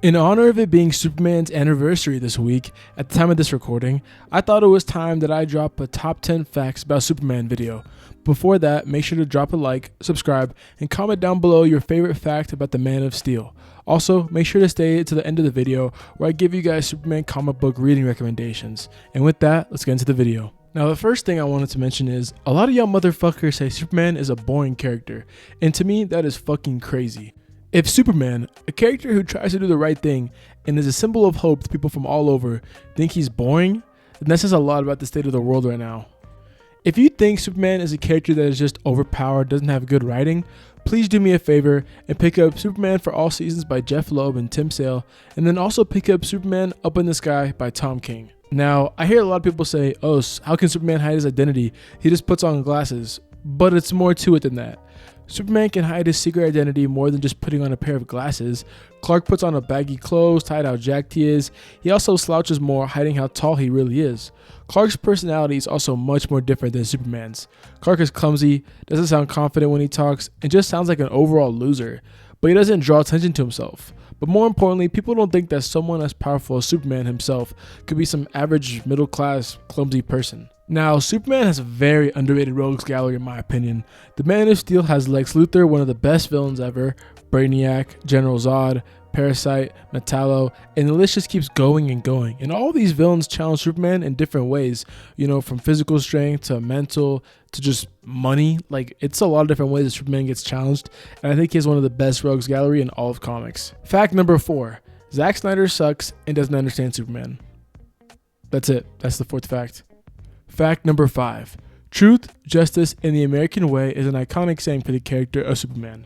In honor of it being Superman's anniversary this week, at the time of this recording, I thought it was time that I drop a top 10 facts about Superman video. Before that, make sure to drop a like, subscribe, and comment down below your favorite fact about the Man of Steel. Also, make sure to stay to the end of the video where I give you guys Superman comic book reading recommendations. And with that, let's get into the video. Now, the first thing I wanted to mention is, a lot of y'all motherfuckers say Superman is a boring character, and to me, that is fucking crazy. If Superman, a character who tries to do the right thing and is a symbol of hope to people from all over, think he's boring, then that says a lot about the state of the world right now. If you think Superman is a character that is just overpowered, doesn't have good writing, please do me a favor and pick up Superman for All Seasons by Jeff Loeb and Tim Sale, and then also pick up Superman Up in the Sky by Tom King. Now, I hear a lot of people say, oh, how can Superman hide his identity? He just puts on glasses. But it's more to it than that. Superman can hide his secret identity more than just putting on a pair of glasses. Clark puts on a baggy clothes to hide how jacked he is. He also slouches more, hiding how tall he really is. Clark's personality is also much more different than Superman's. Clark is clumsy, doesn't sound confident when he talks, and just sounds like an overall loser. But he doesn't draw attention to himself. But more importantly, people don't think that someone as powerful as Superman himself could be some average middle-class clumsy person. Now, Superman has a very underrated rogues gallery in my opinion. The Man of Steel has Lex Luthor, one of the best villains ever, Brainiac, General Zod, Parasite, Metallo, and the list just keeps going and going. And all these villains challenge Superman in different ways, from physical strength to mental to just money. Like, it's a lot of different ways that Superman gets challenged, and I think he has one of the best rogues gallery in all of comics. Fact number 4, Zack Snyder sucks and doesn't understand Superman. That's it. That's the fourth fact. Fact number 5, truth, justice, and the American way is an iconic saying for the character of Superman.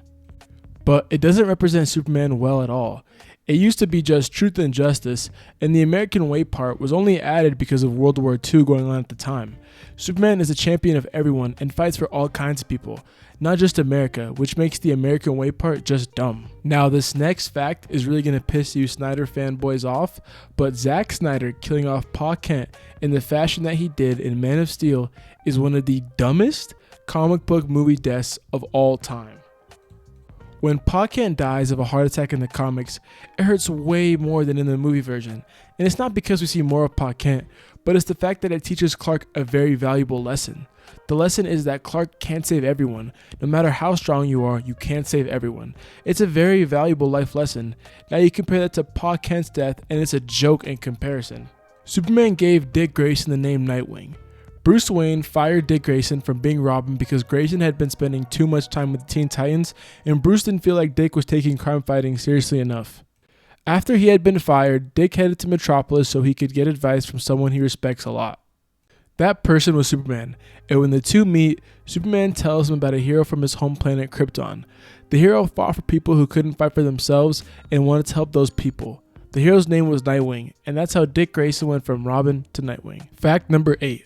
But it doesn't represent Superman well at all. It used to be just truth and justice, and the American way part was only added because of World War II going on at the time. Superman is a champion of everyone and fights for all kinds of people, not just America, which makes the American way part just dumb. Now, this next fact is really going to piss you Snyder fanboys off, but Zack Snyder killing off Pa Kent in the fashion that he did in Man of Steel is one of the dumbest comic book movie deaths of all time. When Pa Kent dies of a heart attack in the comics, it hurts way more than in the movie version. And it's not because we see more of Pa Kent, but it's the fact that it teaches Clark a very valuable lesson. The lesson is that Clark can't save everyone. No matter how strong you are, you can't save everyone. It's a very valuable life lesson. Now you compare that to Pa Kent's death, and it's a joke in comparison. Superman gave Dick Grayson the name Nightwing. Bruce Wayne fired Dick Grayson from being Robin because Grayson had been spending too much time with the Teen Titans, and Bruce didn't feel like Dick was taking crime fighting seriously enough. After he had been fired, Dick headed to Metropolis so he could get advice from someone he respects a lot. That person was Superman, and when the two meet, Superman tells him about a hero from his home planet Krypton. The hero fought for people who couldn't fight for themselves and wanted to help those people. The hero's name was Nightwing, and that's how Dick Grayson went from Robin to Nightwing. Fact number 8.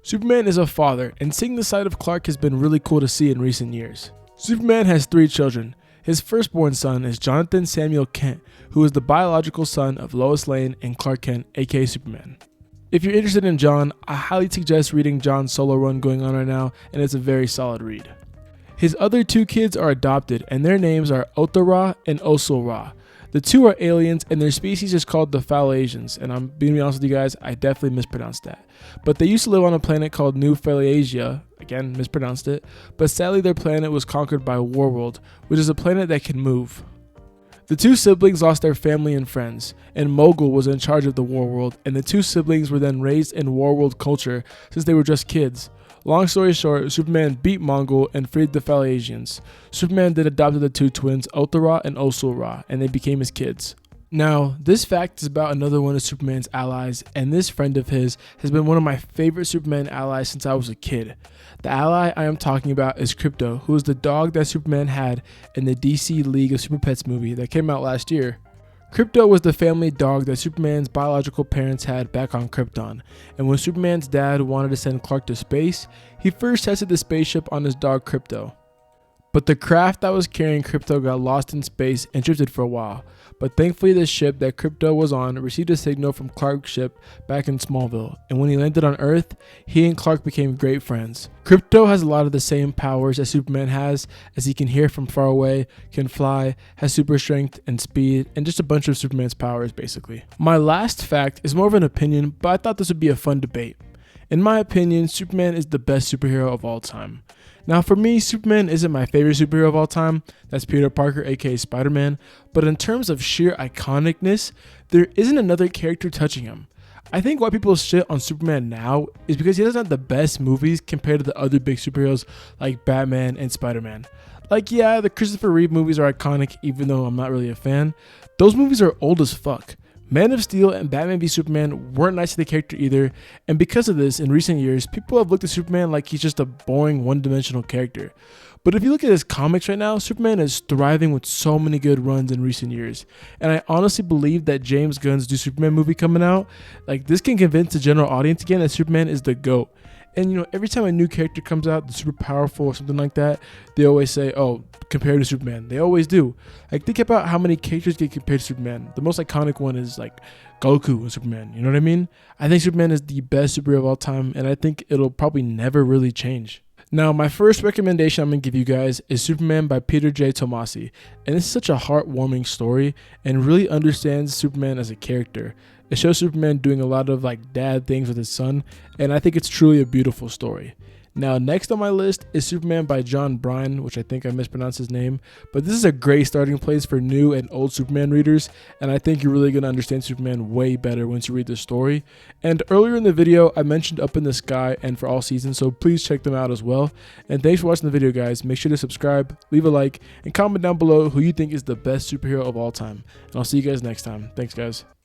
Superman is a father, and seeing the side of Clark has been really cool to see in recent years. Superman has 3 children. His firstborn son is Jonathan Samuel Kent, who is the biological son of Lois Lane and Clark Kent, aka Superman. If you're interested in John, I highly suggest reading John's solo run going on right now, and it's a very solid read. His other 2 kids are adopted, and their names are Otha-Ra and Osul-Ra. The 2 are aliens, and their species is called the Phalasians, and I'm being honest with you guys, I definitely mispronounced that. But they used to live on a planet called New Phalasia, again, mispronounced it, but sadly their planet was conquered by Warworld, which is a planet that can move. The 2 siblings lost their family and friends, and Mogul was in charge of the Warworld, and the 2 siblings were then raised in Warworld culture since they were just kids. Long story short, Superman beat Mongul and freed the Phalasians. Superman then adopted the 2 twins, Otha-Ra and Osul-Ra, and they became his kids. Now, this fact is about another one of Superman's allies, and this friend of his has been one of my favorite Superman allies since I was a kid. The ally I am talking about is Krypto, who is the dog that Superman had in the DC League of Super Pets movie that came out last year. Krypto was the family dog that Superman's biological parents had back on Krypton, and when Superman's dad wanted to send Clark to space, he first tested the spaceship on his dog Krypto. But the craft that was carrying Krypto got lost in space and drifted for a while. But thankfully the ship that Krypto was on received a signal from Clark's ship back in Smallville, and when he landed on Earth, he and Clark became great friends. Krypto has a lot of the same powers as Superman has, as he can hear from far away, can fly, has super strength and speed, and just a bunch of Superman's powers basically. My last fact is more of an opinion, but I thought this would be a fun debate. In my opinion, Superman is the best superhero of all time. Now for me, Superman isn't my favorite superhero of all time, that's Peter Parker aka Spider-Man, but in terms of sheer iconicness, there isn't another character touching him. I think why people shit on Superman now is because he doesn't have the best movies compared to the other big superheroes like Batman and Spider-Man. Like yeah, the Christopher Reeve movies are iconic even though I'm not really a fan. Those movies are old as fuck. Man of Steel and Batman v Superman weren't nice to the character either, and because of this, in recent years, people have looked at Superman like he's just a boring one-dimensional character. But if you look at his comics right now, Superman is thriving with so many good runs in recent years. And I honestly believe that James Gunn's new Superman movie coming out, like this can convince the general audience again that Superman is the GOAT. And you know, every time a new character comes out that's super powerful or something like that, they always say, oh, compared to Superman. They always do. Like think about how many characters get compared to Superman. The most iconic one is like Goku and Superman. You know what I mean? I think Superman is the best superhero of all time, and I think it'll probably never really change. Now, my first recommendation I'm going to give you guys is Superman by Peter J. Tomasi. And it's such a heartwarming story and really understands Superman as a character. It shows Superman doing a lot of like dad things with his son, and I think it's truly a beautiful story. Now, next on my list is Superman by John Bryan, which I think I mispronounced his name, but this is a great starting place for new and old Superman readers, and I think you're really going to understand Superman way better once you read the story. And earlier in the video, I mentioned Up in the Sky and For All Seasons, so please check them out as well. And thanks for watching the video, guys. Make sure to subscribe, leave a like, and comment down below who you think is the best superhero of all time. And I'll see you guys next time. Thanks, guys.